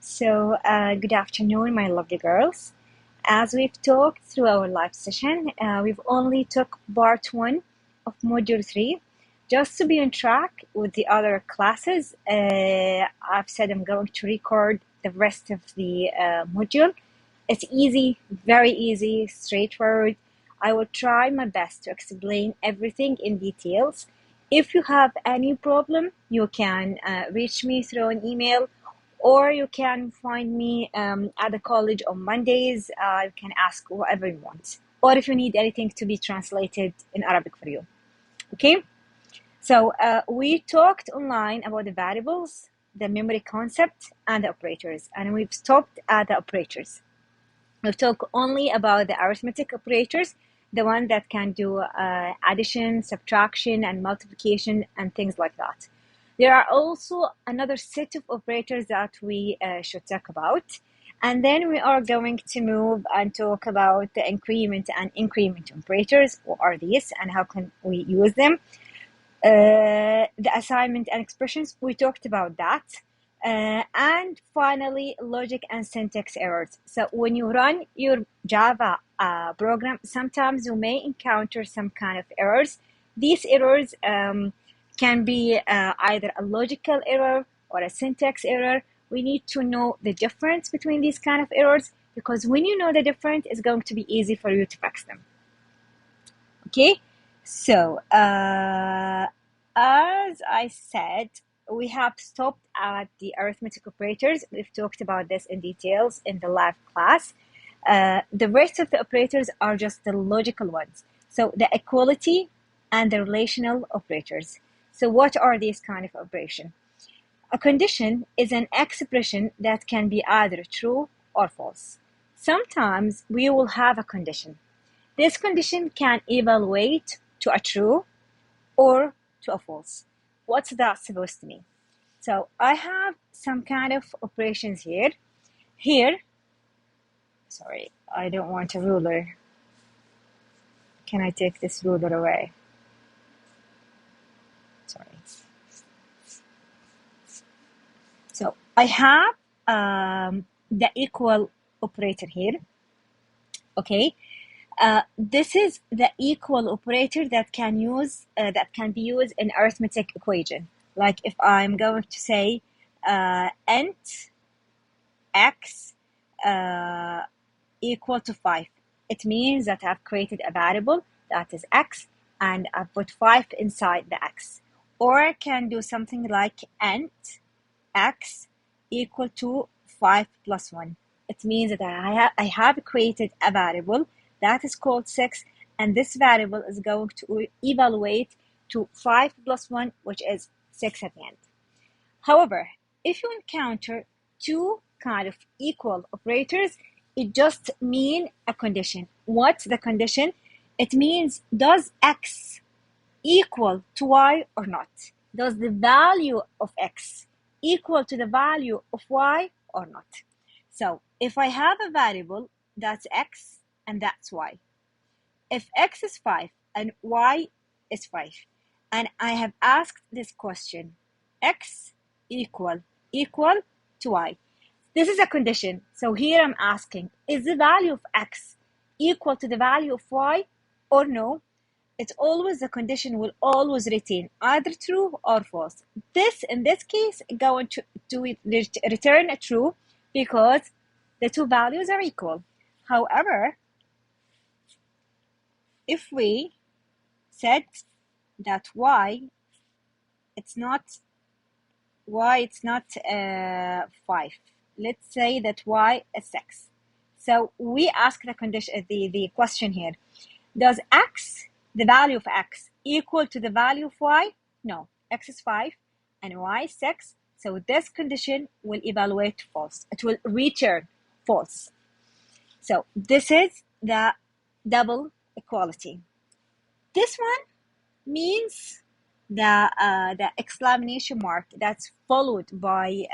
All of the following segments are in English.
Good afternoon, my lovely girls. As we've talked through our live session, we've only took part one of module three. Just to be on track with the other classes, I've said I'm going to record the rest of the module. It's easy, very easy, straightforward. I will try my best to explain everything in details. If you have any problem, you can reach me through an email, or you can find me at the college on Mondays. You can ask whatever you want, or if you need anything to be translated in Arabic for you. Okay? We talked online about the variables, the memory concept, and the operators, and we've stopped at the operators. We've talked only about the arithmetic operators, the one that can do addition, subtraction, and multiplication, and things like that. There are also another set of operators that we should talk about. And then we are going to move and talk about the increment and increment operators. What are these and how can we use them? The assignment and expressions, we talked about that. And finally, logic and syntax errors. So when you run your Java program, sometimes you may encounter some kind of errors. These errors can be either a logical error or a syntax error. We need to know the difference between these kind of errors, because when you know the difference, it's going to be easy for you to fix them. Okay, so as I said, we have stopped at the arithmetic operators. We've talked about this in details in the live class. The rest of the operators are just the logical ones. So the equality and the relational operators. So what are these kind of operations? A condition is an expression that can be either true or false. Sometimes we will have a condition. This condition can evaluate to a true or to a false. What's that supposed to mean? So I have some kind of operations here. Sorry, I don't want a ruler. Can I take this ruler away? Sorry. So I have the equal operator here. Okay. This is the equal operator that can be used in arithmetic equation. Like if I'm going to say int x equal to 5, it means that I've created a variable that is x and I've put 5 inside the x. Or I can do something like int x equal to 5 plus 1. It means that I have created a variable that is called 6, and this variable is going to evaluate to 5 plus 1, which is 6 at the end. However, if you encounter two kind of equal operators, it just means a condition. What's the condition? It means, does x equal to y or not? Does the value of x equal to the value of y or not? So if I have a variable that's x and that's y, if x is 5 and y is 5, and I have asked this question, x equal to y, this is a condition. So here I'm asking, is the value of x equal to the value of y or no? It's always, the condition will always retain either true or false. In this case, going to return a true because the two values are equal. However, if we said that y it's not 5, let's say that y is 6. So we ask the condition, the question here, does x, the value of x, equal to the value of y? No, x is 5 and y is 6. So this condition will evaluate false. It will return false. So this is the double equality. This one means the exclamation mark that's followed by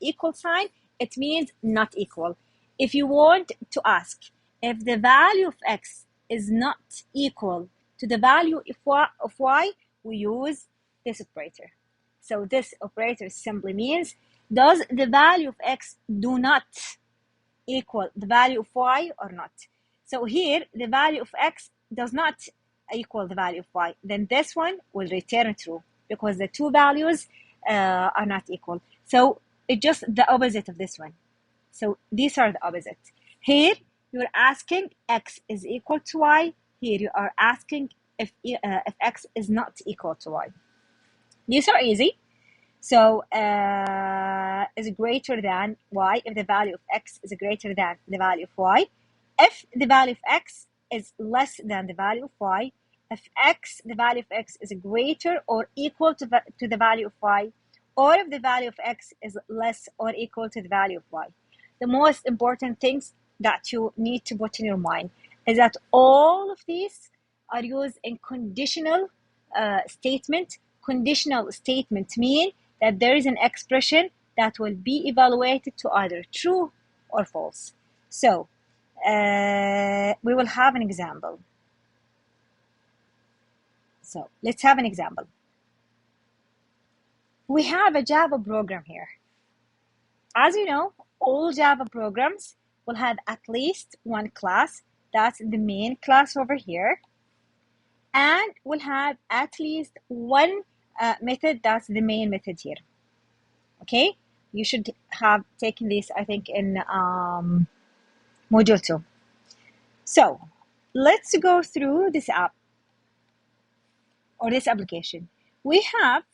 equal sign. It means not equal. If you want to ask if the value of x is not equal to the value of y, we use this operator. So this operator simply means, does the value of x do not equal the value of y or not? So here, the value of x does not equal the value of y. Then this one will return true because the two values are not equal. So it's just the opposite of this one. So these are the opposite. Here, you're asking x is equal to y. Here, you are asking if x is not equal to y. These are easy. So is greater than y if the value of x is greater than the value of y. If the value of x is less than the value of y. If the value of x is greater or equal to the value of y. Or if the value of x is less or equal to the value of y. The most important things that you need to put in your mind is that all of these are used in conditional statement. Conditional statement mean that there is an expression that will be evaluated to either true or false. So we will have an example. So let's have an example. We have a Java program here. As you know, all Java programs will have at least one class. That's the main class over here. And we'll have at least one method. That's the main method here. Okay, you should have taken this, I think, in module 2. So let's go through this app or this application. We have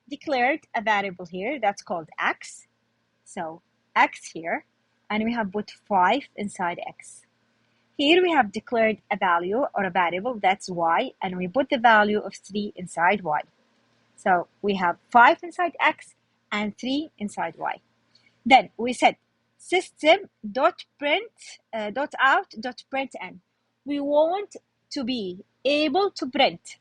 declared a variable here that's called x. So x here, and we have put 5 inside x. Here we have declared a value or a variable that's y, and we put the value of 3 inside y. So we have 5 inside x and 3 inside y. Then we said system.print.out.println. We want to be able to print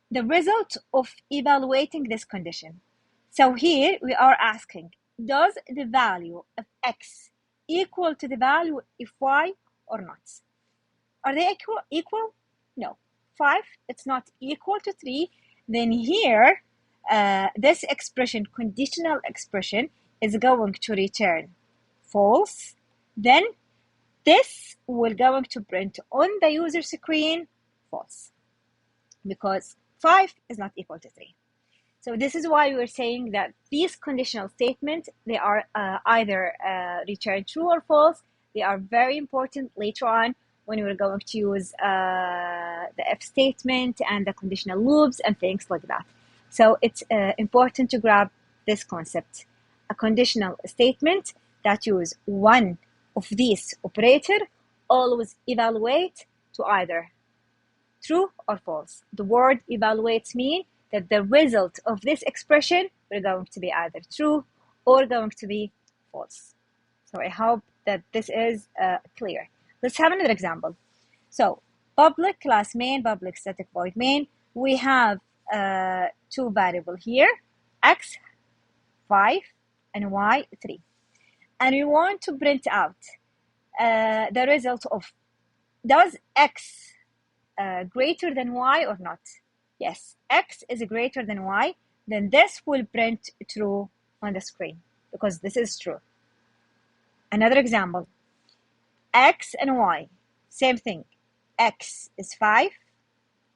the result of evaluating this condition. So here we are asking, does the value of x equal to the value of y or not? Are they equal? No. 5, it's not equal to 3. Then here, this expression, conditional expression, is going to return false. Then this will going to print on the user screen false, because 5 is not equal to 3. So this is why we're saying that these conditional statements, they are either return true or false. They are very important later on when we're going to use the if statement and the conditional loops and things like that. So it's important to grab this concept. A conditional statement that use one of these operator always evaluate to either true or false. The word evaluates mean that the result of this expression will going to be either true or going to be false. So I hope that this is clear. Let's have another example. So public class main, public static void main. We have two variables here, x 5 and y 3. And we want to print out the result of, does x greater than y or not? Yes, x is greater than y, then this will print true on the screen because this is true. Another example, x and y, same thing. X is 5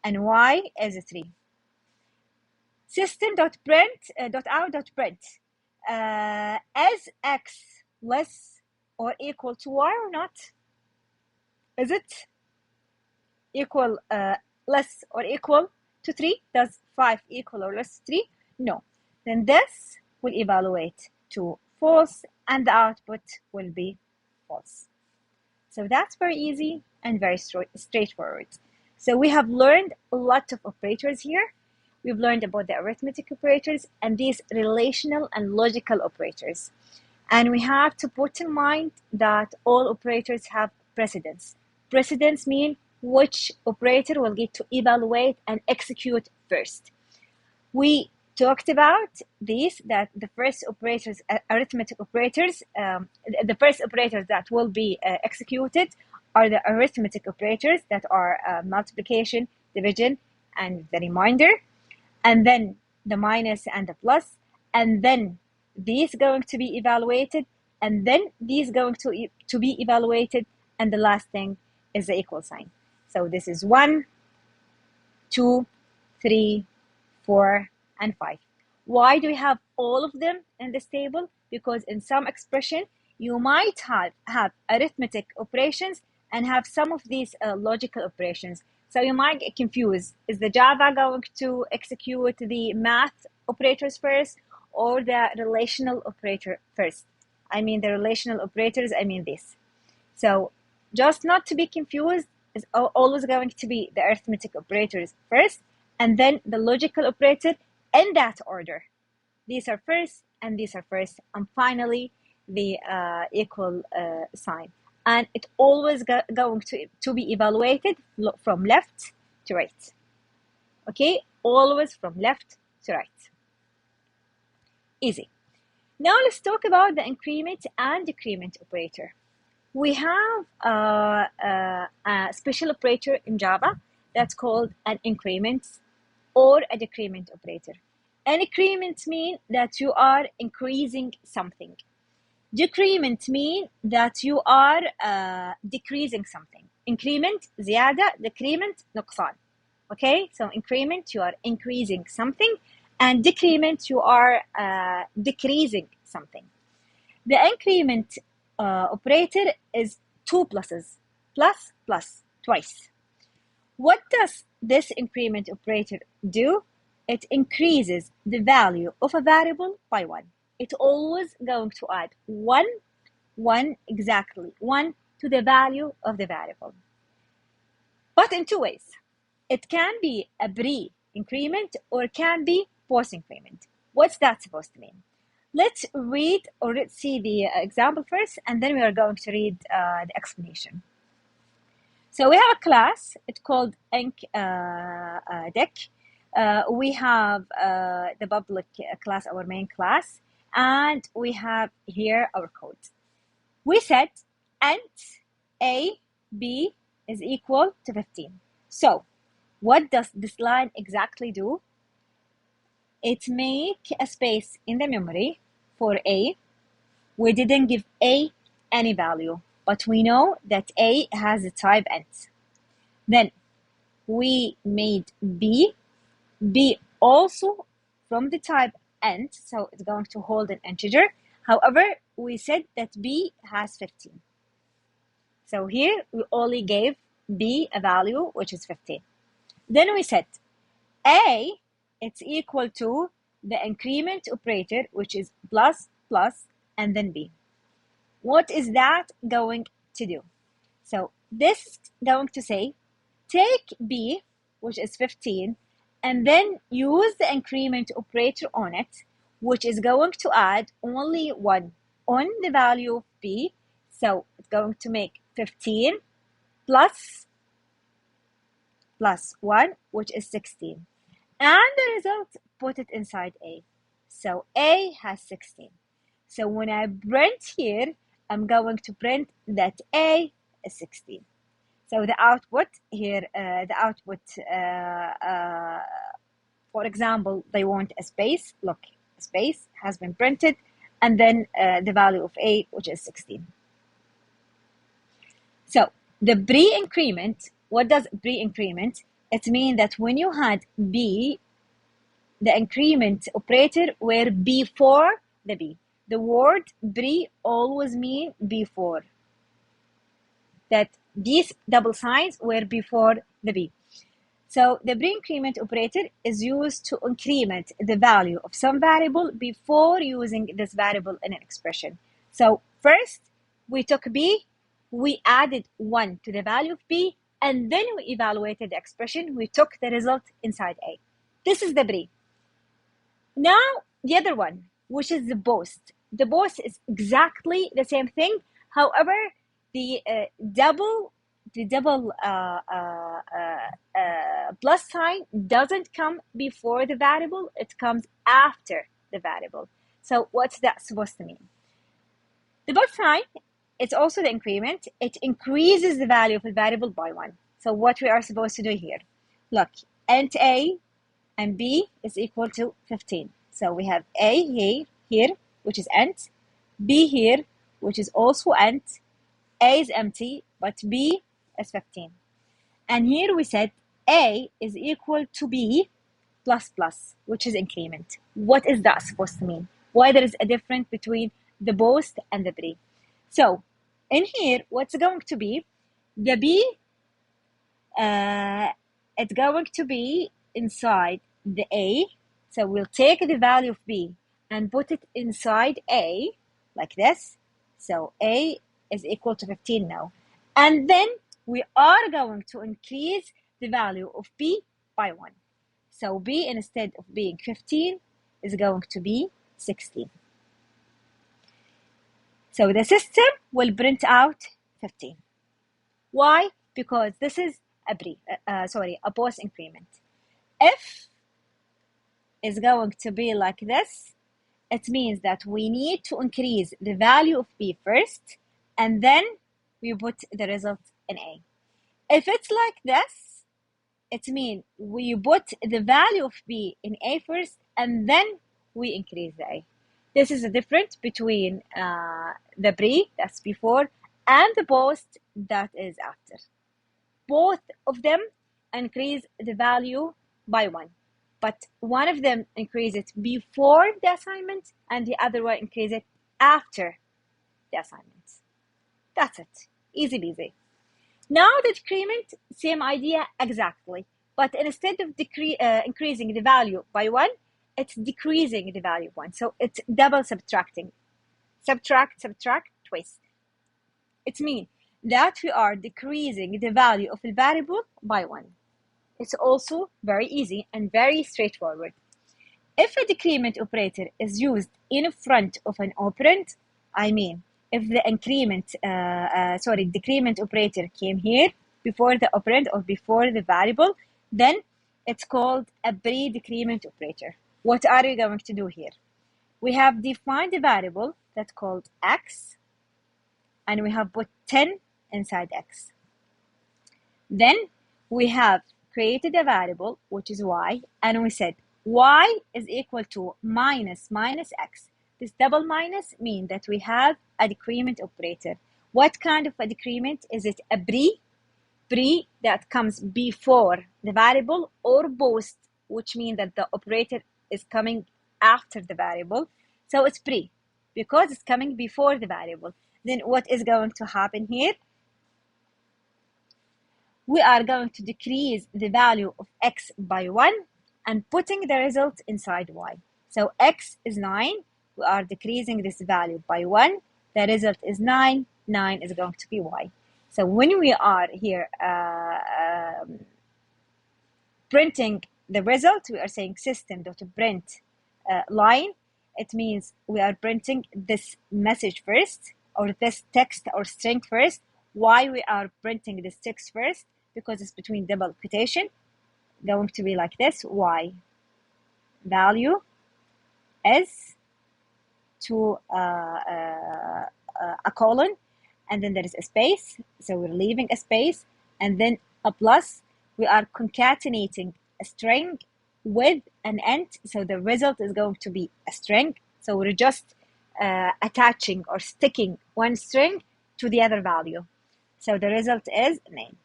and y is 3. System.print.out.print. Is x less or equal to y or not? Is it equal less or equal to 3? Does 5 equal or less to 3? No. Then this will evaluate to false and the output will be false. So that's very easy and very straightforward. So we have learned a lot of operators here. We've learned about the arithmetic operators and these relational and logical operators. And we have to put in mind that all operators have precedence. Precedence means which operator will get to evaluate and execute first. We talked about these, that the first operators, arithmetic operators, the first operators that will be executed are the arithmetic operators that are multiplication, division, and the remainder, and then the minus and the plus, and then these going to be evaluated, and then these going to be evaluated, and the last thing is the equal sign. So this is 1, 2, 3, 4, and 5. Why do we have all of them in this table? Because in some expression, you might have arithmetic operations and have some of these logical operations. So you might get confused. Is the Java going to execute the math operators first or the relational operator first? I mean the relational operators, I mean this. So just not to be confused, is always going to be the arithmetic operators first, and then the logical operator in that order. These are first, and these are first, and finally the equal sign. And it always going to be evaluated from left to right. Okay, always from left to right. Easy. Now let's talk about the increment and decrement operator. We have a special operator in Java that's called an increment or a decrement operator. An increment means that you are increasing something. Decrement means that you are decreasing something. Increment, زيادة, decrement, نقصان. Okay, so increment, you are increasing something, and decrement, you are decreasing something. The increment operator is two pluses, plus, plus, twice. What does this increment operator do? It increases the value of a variable by 1. It's always going to add 1 exactly, 1 to the value of the variable. But in two ways. It can be a pre-increment or it can be post-increment. What's that supposed to mean? Let's read or let's see the example first, and then we are going to read the explanation. So we have a class, it's called deck. We have the public class, our main class, and we have here our code. We said int a, b is equal to 15. So what does this line exactly do? It make a space in the memory for a. We didn't give a any value, but we know that a has a type int. Then we made b also from the type int, so it's going to hold an integer. However, we said that b has 15. So here we only gave b a value, which is 15. Then we said a, it's equal to the increment operator, which is plus, plus, and then b. What is that going to do? So this is going to say, take b, which is 15, and then use the increment operator on it, which is going to add only 1 on the value of b. So it's going to make 15 plus 1, which is 16. And the result, put it inside a. So a has 16. So when I print here, I'm going to print that a is 16. So the output here, for example, they want a space. Look, a space has been printed, and then the value of a, which is 16. So the pre-increment, what does pre-increment? It means that when you had b, the increment operator were before the b. The word pre always mean before. That these double signs were before the b. So the pre-increment operator is used to increment the value of some variable before using this variable in an expression. So first, we took b, we added 1 to the value of b, and then we evaluated the expression. We took the result inside a. This is the pre. Now, the other one, which is the post. The post is exactly the same thing. However, the double plus sign doesn't come before the variable. It comes after the variable. So what's that supposed to mean? The plus sign, it's also the increment. It increases the value of the variable by 1. So what we are supposed to do here? Look, int A and B is equal to 15. So we have A here, which is int, B here, which is also int. A is empty, but B is 15. And here we said A is equal to B plus plus, which is increment. What is that supposed to mean? Why there is a difference between the post and the pre? So in here, what's going to be? The B, it's going to be inside the A. So we'll take the value of B and put it inside A, like this. So A is equal to 15 now. And then we are going to increase the value of B by 1. So B, instead of being 15, is going to be 16. So the system will print out 15. Why? Because this is a post increment. If is going to be like this, it means that we need to increase the value of B first, and then we put the result in A. If it's like this, it means we put the value of B in A first, and then we increase the A. This is the difference between the pre, that's before, and the post, that is after. Both of them increase the value by 1. But one of them increase it before the assignment, and the other one increase it after the assignment. That's it. Easy peasy. Now the decrement, same idea exactly. But instead of increasing the value by 1, it's decreasing the value of 1. So it's double subtracting. Subtract, twist. It means that we are decreasing the value of the variable by 1. It's also very easy and very straightforward. If a decrement operator is used in front of an operand, I mean, if the decrement operator came here before the operand or before the variable, then it's called a pre-decrement operator. What are we going to do here? We have defined a variable that's called x, and we have put 10 inside x. Then we have created a variable, which is y, and we said y is equal to minus x. This double minus means that we have a decrement operator. What kind of a decrement? Is it a pre that comes before the variable, or post, which means that the operator is coming after the variable? So it's pre, because it's coming before the variable. Then what is going to happen here? We are going to decrease the value of x by 1 and putting the result inside y. So x is 9. We are decreasing this value by 1. The result is 9. 9 is going to be y. So when we are here printing the result, we are saying system.print line. It means we are printing this message first, or this text or string first. Why we are printing this text first? Because it's between double quotation. Going to be like this: y value is to a colon, and then there is a space, so we're leaving a space, and then a plus. We are concatenating a string with an int, so the result is going to be a string. So we're just attaching or sticking one string to the other value. So the result is name.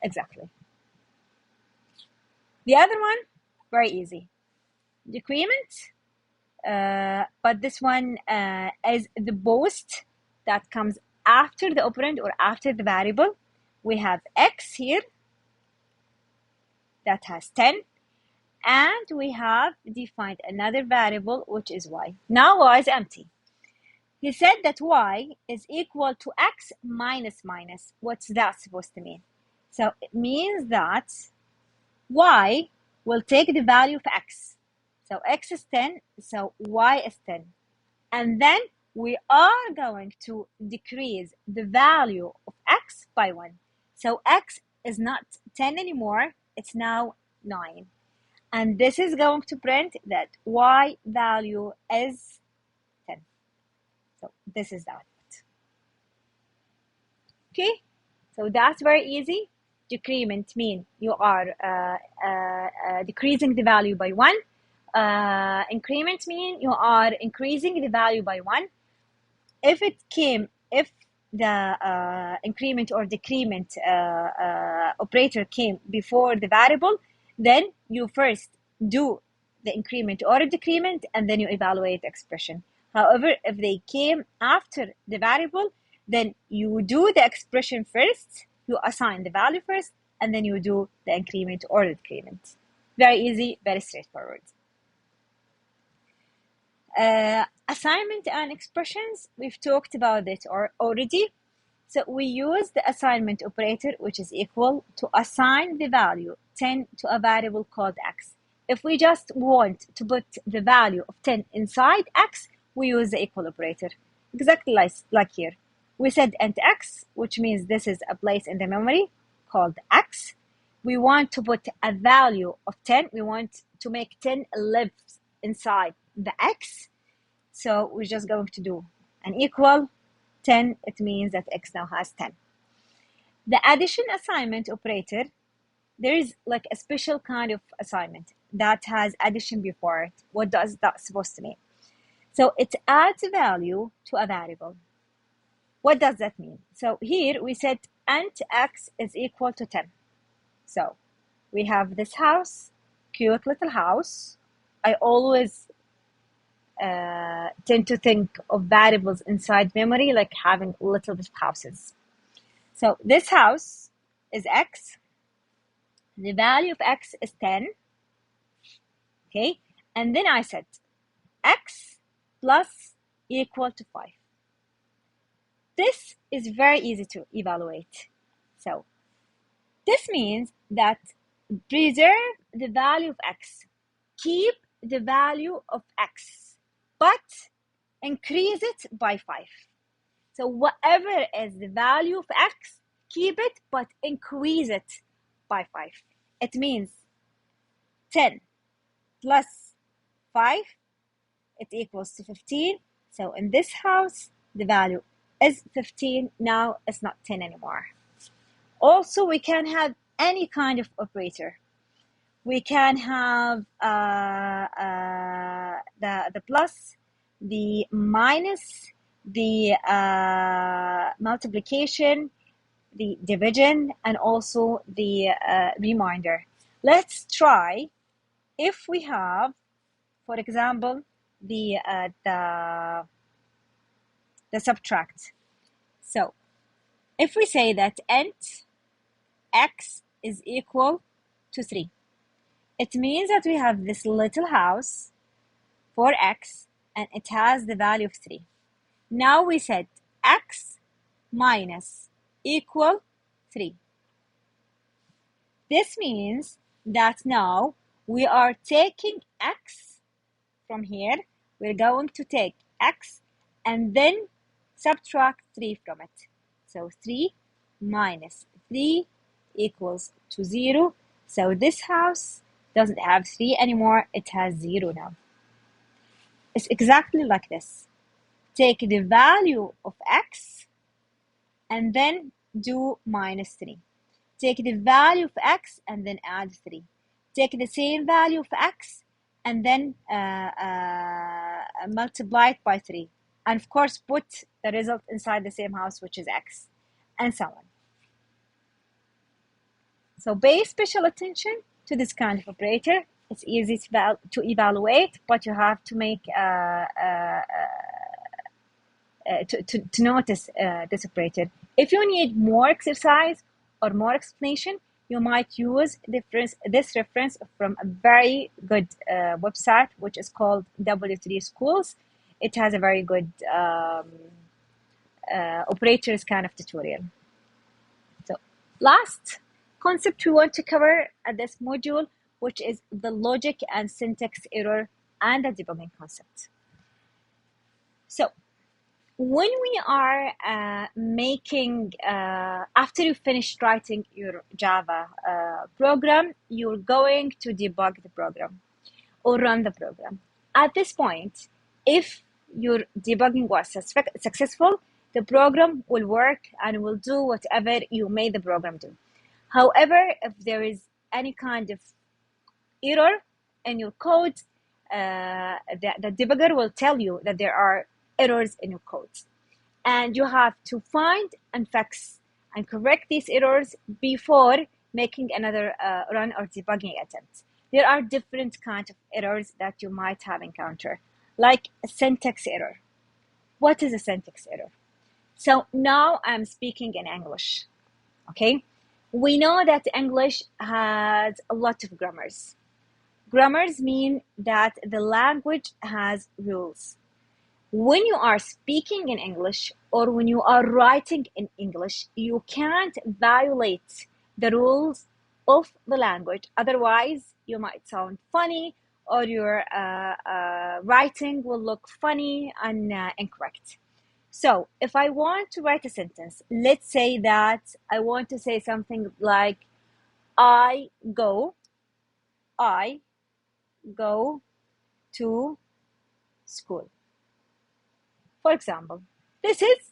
Exactly. The other one, very easy. Decrement, but this one is the post that comes after the operand or after the variable. We have x here that has 10, and we have defined another variable, which is y. Now y is empty. He said that y is equal to x minus minus. What's that supposed to mean? So it means that y will take the value of x. So x is 10, so y is 10. And then we are going to decrease the value of x by 1. So x is not 10 anymore, it's now 9. And this is going to print that y value is 10. So this is that. Okay, so that's very easy decrement mean you are decreasing the value by 1. Increment mean you are increasing the value by 1. If the increment or decrement operator came before the variable, then you first do the increment or decrement and then you evaluate the expression. However, if they came after the variable, then you do the expression first, you assign the value first, and then you do the increment or decrement. Very easy, very straightforward. Assignment and expressions, we've talked about it already. So we use the assignment operator, which is equal, to assign the value 10 to a variable called x. If we just want to put the value of 10 inside x, we use the equal operator. Exactly like here. We said int x, which means this is a place in the memory called x. We want to put a value of 10. We want to make 10 live inside the x. So we're just going to do an equal 10. It means that x now has 10. The addition assignment operator, there is like a special kind of assignment that has addition before it. What does that supposed to mean? So it adds a value to a variable. What does that mean? So here we said int x is equal to 10. So we have this house, cute little house. I always tend to think of variables inside memory like having little bit of houses. So this house is x. The value of x is 10. Okay, and then I said x plus equal to 5. This is very easy to evaluate. So this means that preserve the value of x, keep the value of x, but increase it by 5. So whatever is the value of x, keep it, but increase it by 5. It means 10 plus 5, it equals to 15. So in this house, the value is 15. Now it's not 10 anymore. Also, we can have any kind of operator. We can have the plus, the minus, the multiplication, the division, and also the remainder. Let's try if we have, for example, the subtract. So if we say that int x is equal to 3, it means that we have this little house for x and it has the value of 3. Now we said x minus equal 3. This means that now we are taking x from here. We're going to take x and then subtract 3 from it. So 3 minus 3 equals to 0. So this house doesn't have 3 anymore. It has 0 now. It's exactly like this. Take the value of x and then do minus 3. Take the value of x and then add 3. Take the same value of x and then multiply it by 3. And of course, put the result inside the same house, which is x, and so on. So pay special attention to this kind of operator. It's easy to evaluate, but you have to make to notice this operator. If you need more exercise or more explanation, you might use this reference from a very good website, which is called W3 Schools. It has a very good operators kind of tutorial. So last concept we want to cover at this module, which is the logic and syntax error and the debugging concept. So when we are making, after you finished writing your Java program, you're going to debug the program or run the program. At this point, if your debugging was successful, the program will work and will do whatever you made the program do. However, if there is any kind of error in your code, the debugger will tell you that there are errors in your code. And you have to find and fix and correct these errors before making another run or debugging attempt. There are different kinds of errors that you might have encountered, like a syntax error. What is a syntax error? So now I'm speaking in English, okay? We know that English has a lot of grammars. Grammars mean that the language has rules. When you are speaking in English or when you are writing in English, you can't violate the rules of the language. Otherwise, you might sound funny or your writing will look funny and incorrect. So if I want to write a sentence, let's say that I want to say something like, I go to school. For example, this is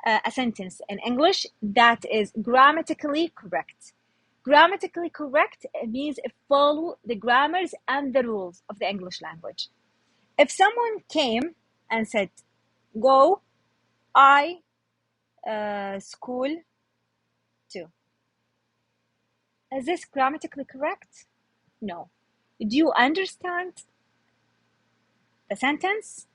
a sentence in English that is grammatically correct. Grammatically correct means it follows the grammars and the rules of the English language. If someone came and said, go, I, school, too. Is this grammatically correct? No. Do you understand the sentence?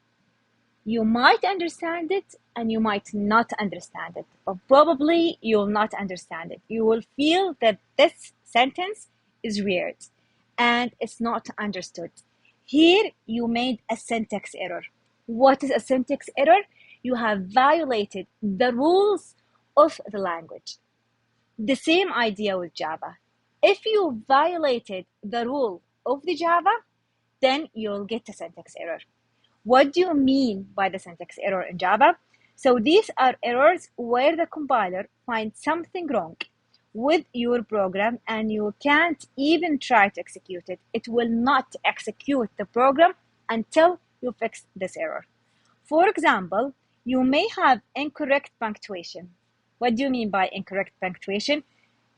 You might understand it and you might not understand it, but probably you will not understand it. You will feel that this sentence is weird and it's not understood. Here you made a syntax error. What is a syntax error? You have violated the rules of the language. The same idea with Java. If you violated the rule of the Java, then you'll get a syntax error. What do you mean by the syntax error in Java? So these are errors where the compiler finds something wrong with your program and you can't even try to execute it. It will not execute the program until you fix this error. For example, you may have incorrect punctuation. What do you mean by incorrect punctuation?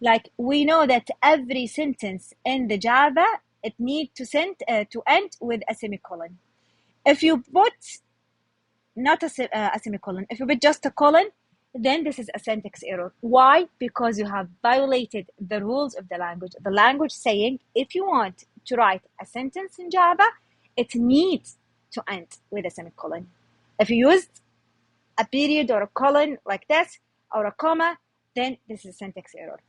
Like we know that every sentence in the Java, it needs to end with a semicolon. If you put not a semicolon, if you put just a colon, then this is a syntax error. Why? Because you have violated the rules of the language. The language saying if you want to write a sentence in Java, it needs to end with a semicolon. If you used a period or a colon like this, or a comma, then this is a syntax error.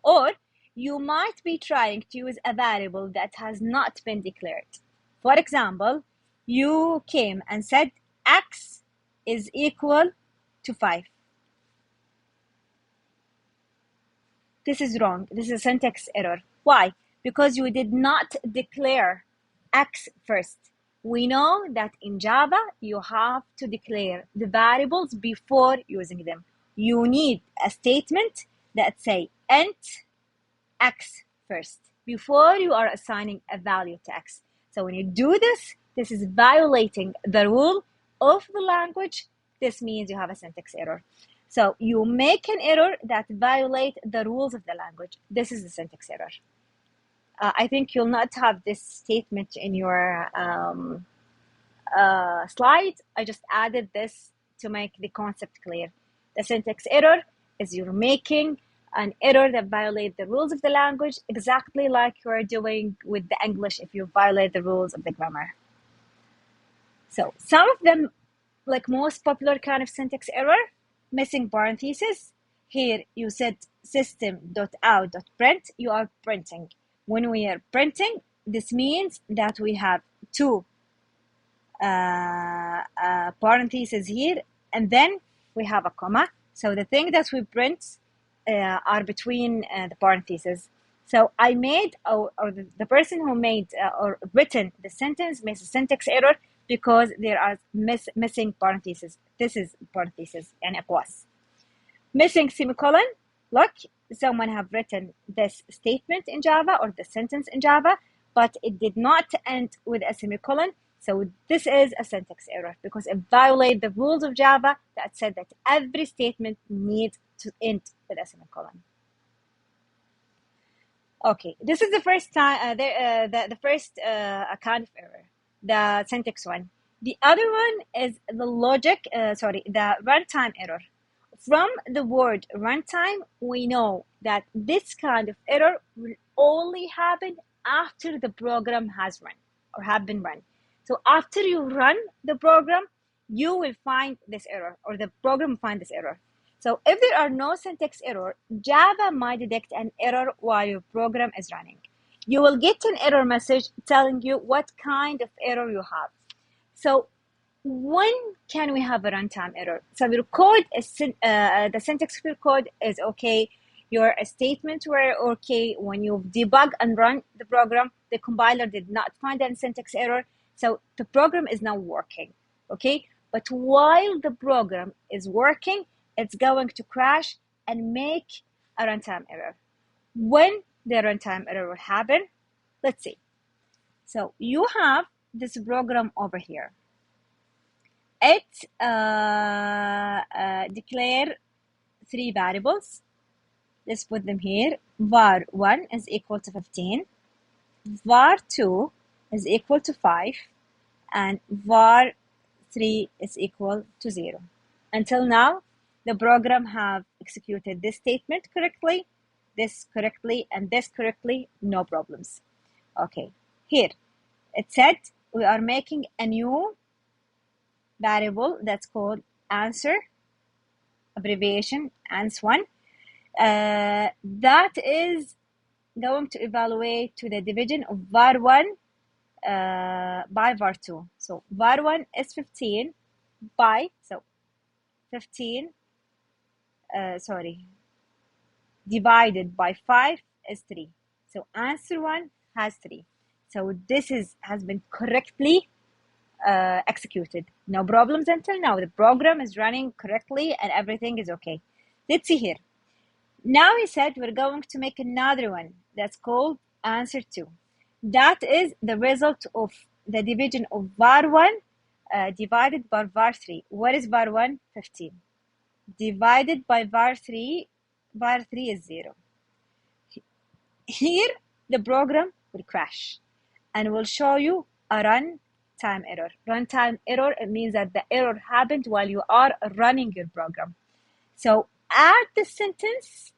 Or you might be trying to use a variable that has not been declared. For example, you came and said x is equal to 5. This is wrong. This is a syntax error. Why? Because you did not declare x first. We know that in Java, you have to declare the variables before using them. You need a statement that say int x first before you are assigning a value to x. So when you do this, this is violating the rule of the language. This means you have a syntax error. So you make an error that violates the rules of the language. This is a syntax error. I think you'll not have this statement in your slide. I just added this to make the concept clear. The syntax error is you're making an error that violates the rules of the language, exactly like you're doing with the English if you violate the rules of the grammar. So some of them, like most popular kind of syntax error, missing parentheses. Here you said system.out.print, you are printing. When we are printing, this means that we have two parentheses here, and then we have a comma. So the thing that we print are between the parentheses. So I made, or the person who made or written the sentence makes a syntax error because there are missing parentheses. This is parentheses and أقواس. Missing semicolon. Look, someone have written this statement in Java or the sentence in Java, but it did not end with a semicolon. So this is a syntax error because it violates the rules of Java that said that every statement needs to end with a semicolon. Okay, this is the first time, the first kind of error, the syntax one. The other one is the logic, sorry, the runtime error. From the word runtime, we know that this kind of error will only happen after the program has run or have been run. So after you run the program, you will find this error, or the program will find this error. So if there are no syntax error, Java might detect an error while your program is running. You will get an error message telling you what kind of error you have. So when can we have a runtime error? So your code is the syntax of your code is okay. Your statements were okay. When you debug and run the program, the compiler did not find any syntax error. So the program is now working, okay? But while the program is working, it's going to crash and make a runtime error. When the runtime error will happen, let's see. So you have this program over here. It declare three variables. Let's put them here. var1 is equal to 15, var2 is equal to 5, and var3 is equal to 0. Until now, the program have executed this statement correctly, this correctly, and this correctly, no problems. Okay, here it said we are making a new variable that's called answer, abbreviation ans1, that is going to evaluate to the division of var1 by var2. So var1 is 15 by, so 15, divided by 5 is 3. So answer 1 has 3. So this has been correctly executed. No problems until now. The program is running correctly and everything is okay. Let's see here. Now he said we're going to make another one that's called answer 2. That is the result of the division of var1 divided by var3. What is var1? 15. Divided by var3 is 0. Here, the program will crash and will show you a runtime error. Runtime error, it means that the error happened while you are running your program. So at the sentence,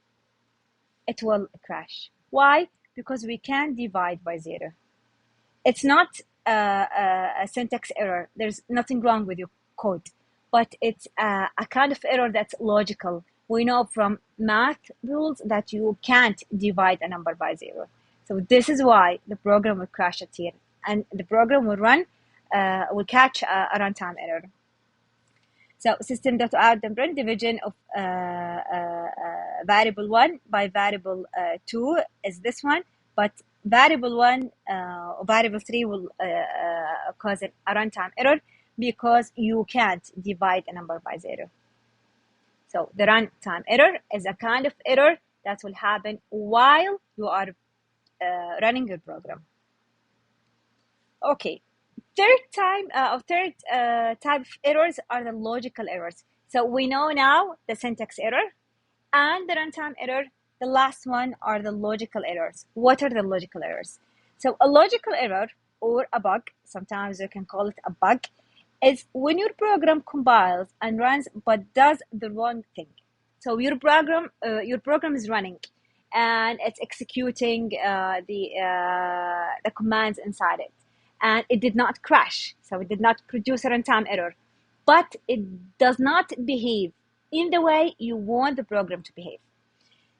it will crash. Why? Because we can't divide by 0. It's not a syntax error. There's nothing wrong with your code, but it's a kind of error that's logical. We know from math rules that you can't divide a number by 0. So this is why the program will crash at here, and the program will run, will catch a runtime error. So system.out and print division of variable 1 by variable 2 is this one, but variable 1 or variable 3 will cause a runtime error because you can't divide a number by 0. So the runtime error is a kind of error that will happen while you are running your program. Okay. Third type of errors are the logical errors. So we know now the syntax error and the runtime error. The last one are the logical errors. What are the logical errors? So a logical error, or a bug, sometimes you can call it a bug, is when your program compiles and runs but does the wrong thing. So your program is running and it's executing the commands inside it, and it did not crash, so it did not produce a runtime error, but it does not behave in the way you want the program to behave.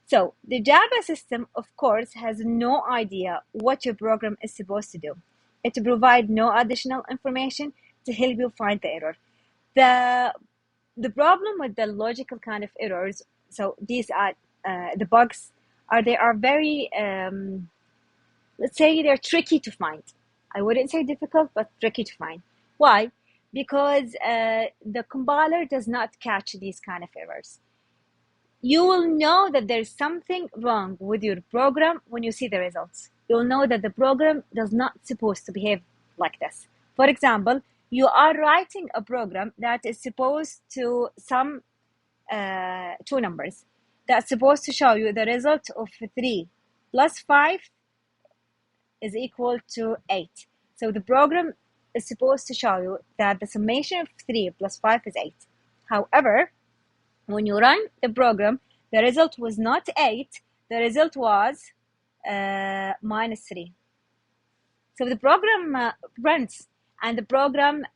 So the Java system, of course, has no idea what your program is supposed to do. It provides no additional information to help you find the error. The problem with the logical kind of errors, so these are the bugs, they are very, let's say they're tricky to find. I wouldn't say difficult, but tricky to find. Why? Because the compiler does not catch these kind of errors. You will know that there's something wrong with your program when you see the results. You'll know that the program does not supposed to behave like this. For example, you are writing a program that is supposed to sum two numbers. That's supposed to show you the result of 3 plus 5 is equal to 8. So the program is supposed to show you that the summation of 3 plus 5 is 8. However, when you run the program, the result was not 8, the result was minus 3. So the program runs, and the program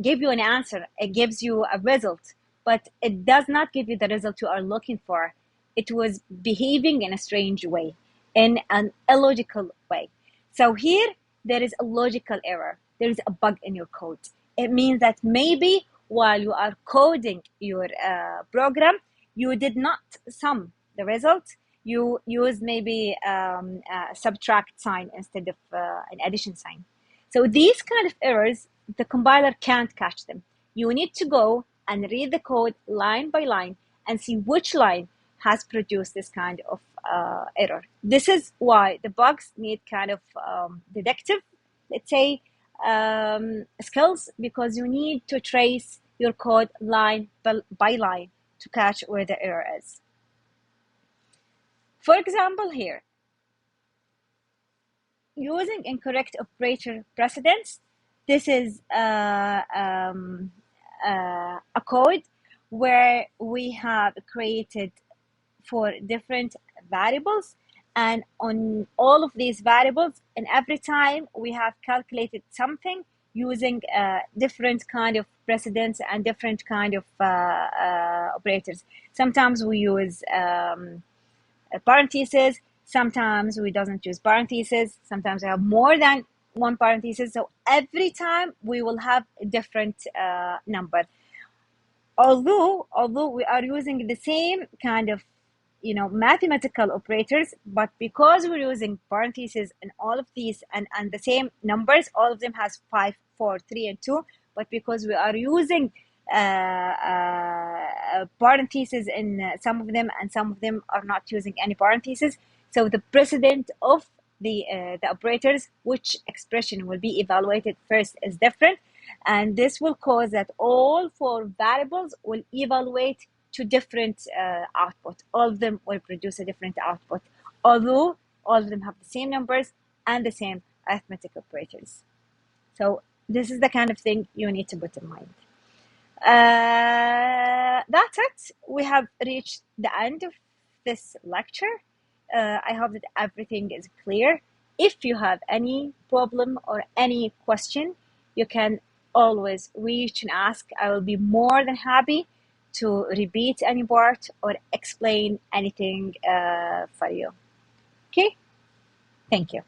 gives you an answer. It gives you a result, but it does not give you the result you are looking for. It was behaving in a strange way, in an illogical way. So here, there is a logical error. There is a bug in your code. It means that maybe while you are coding your program, you did not sum the result. You use maybe a subtract sign instead of an addition sign. So these kind of errors, the compiler can't catch them. You need to go and read the code line by line and see which line has produced this kind of error. This is why the bugs need kind of detective, let's say, skills, because you need to trace your code line by line to catch where the error is. For example, here, using incorrect operator precedence, this is a code where we have created 4 different variables, and on all of these variables, and every time we have calculated something using different kind of precedence and different kind of operators. Sometimes we use parentheses, sometimes we doesn't use parentheses, sometimes we have more than one parenthesis. So every time we will have a different number. Although we are using the same kind of mathematical operators, but because we're using parentheses in all of these and the same numbers, all of them has 5, 4, 3, and 2, but because we are using parentheses in some of them, and some of them are not using any parentheses, so the precedent of the operators, which expression will be evaluated first, is different, and this will cause that all 4 variables will evaluate to different output. All of them will produce a different output, although all of them have the same numbers and the same arithmetic operators. So this is the kind of thing you need to put in mind. That's it. We have reached the end of this lecture. I hope that everything is clear. If you have any problem or any question, you can always reach and ask. I will be more than happy to repeat any part or explain anything for you. Okay? Thank you.